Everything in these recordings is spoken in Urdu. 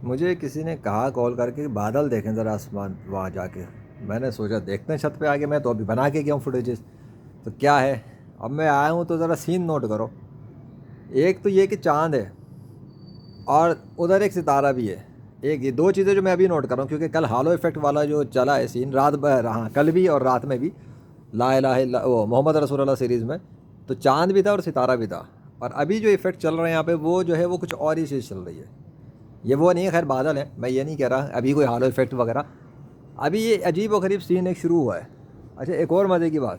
مجھے کسی نے کہا کال کر کے بادل دیکھیں ذرا آسمان وہاں جا کے. میں نے سوچا دیکھتے ہیں چھت پہ آ کے. میں تو ابھی بنا کے گیا ہوں فوٹیجز. تو کیا ہے اب میں آیا ہوں تو ذرا سین نوٹ کرو. ایک تو یہ کہ چاند ہے اور ادھر ایک ستارہ بھی ہے. ایک یہ دو چیزیں جو میں ابھی نوٹ کر رہا ہوں کیونکہ کل ہالو افیکٹ والا جو چلا ہے سین رات ہاں کل بھی اور رات میں بھی لا الہ الا وہ محمد رسول اللہ سیریز میں تو چاند بھی تھا اور ستارہ بھی تھا. اور ابھی جو افیکٹ چل رہا ہے یہاں پہ وہ جو ہے وہ کچھ اور ہی چیز چل رہی ہے. یہ وہ نہیں ہے خیر بادل ہے. میں یہ نہیں کہہ رہا ابھی کوئی ہالو افیکٹ وغیرہ. ابھی یہ عجیب و غریب سین ایک شروع ہوا ہے. اچھا ایک اور مزے کی بات.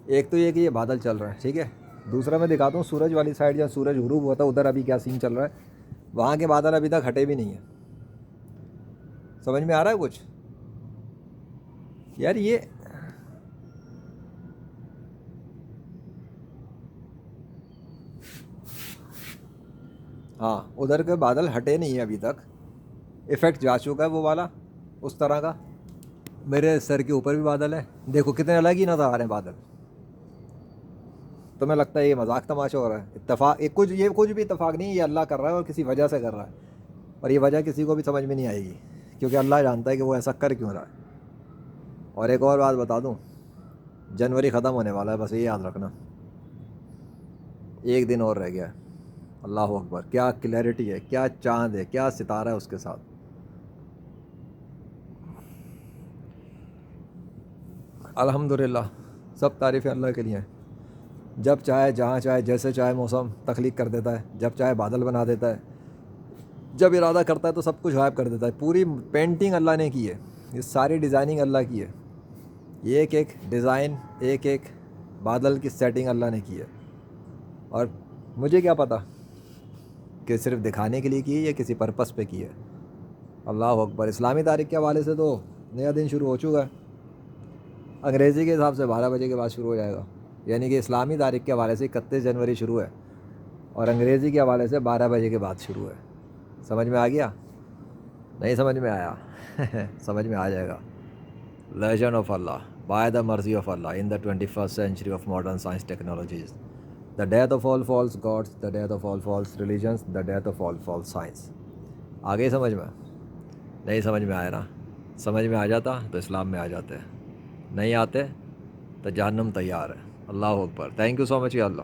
ایک تو یہ کہ یہ بادل چل رہے ہیں ٹھیک ہے. دوسرا میں دکھاتا ہوں سورج والی سائڈ جہاں سورج غروب ہوتا ہے ادھر ابھی کیا سین چل رہا ہے. وہاں کے بادل ابھی تک ہٹے بھی نہیں ہیں. سمجھ میں آ رہا ہے کچھ یار یہ ہاں ادھر کے بادل ہٹے نہیں ہیں ابھی تک. افیکٹ جا چکا ہے وہ والا اس طرح کا. میرے سر کے اوپر بھی بادل ہے. دیکھو کتنے الگ ہی نظر آ رہے ہیں بادل. تمہیں لگتا ہے یہ مذاق تماشا ہو رہا ہے اتفاق یہ کچھ بھی اتفاق نہیں ہے. یہ اللہ کر رہا ہے اور کسی وجہ سے کر رہا ہے. اور یہ وجہ کسی کو بھی سمجھ میں نہیں آئے گی کیونکہ اللہ جانتا ہے کہ وہ ایسا کر کیوں رہا ہے. اور ایک اور بات بتا دوں. جنوری ختم ہونے والا ہے بس یہ یاد رکھنا. ایک دن اور رہ گیا ہے. اللہ اکبر کیا کلیئرٹی ہے کیا چاند ہے کیا ستارہ ہے اس کے ساتھ. الحمدللہ سب تعریفیں اللہ کے لیے ہیں. جب چاہے جہاں چاہے جیسے چاہے موسم تخلیق کر دیتا ہے. جب چاہے بادل بنا دیتا ہے. جب ارادہ کرتا ہے تو سب کچھ غائب کر دیتا ہے. پوری پینٹنگ اللہ نے کی ہے. یہ ساری ڈیزائننگ اللہ کی ہے. یہ ایک ایک ڈیزائن ایک ایک بادل کی سیٹنگ اللہ نے کی ہے. اور مجھے کیا پتہ کہ صرف دکھانے کے لیے کی ہے یا کسی پرپس پہ کی ہے. اللہ اکبر. اسلامی تاریخ کے حوالے سے تو نیا دن شروع ہو چکا ہے. انگریزی کے حساب سے 12 بجے کے بعد شروع ہو جائے گا. یعنی کہ اسلامی تاریخ کے حوالے سے 31 جنوری شروع ہے اور انگریزی کے حوالے سے 12 بجے کے بعد شروع ہے. سمجھ میں آ گیا؟ نہیں سمجھ میں آیا سمجھ میں آ جائے گا. لیجنڈ آف اللہ بائی دا مرضی آف اللہ in the 21st century of modern science technologies. The death of all false gods, the death of all false religions, the death of all false science. آ گئی سمجھ میں؟ نہیں سمجھ میں آیا نا. سمجھ میں آ جاتا تو اسلام میں آ جاتے. نہیں آتے تو جہنم تیار ہے. اللہ اکبر. تھینک یو سو مچ یا اللہ.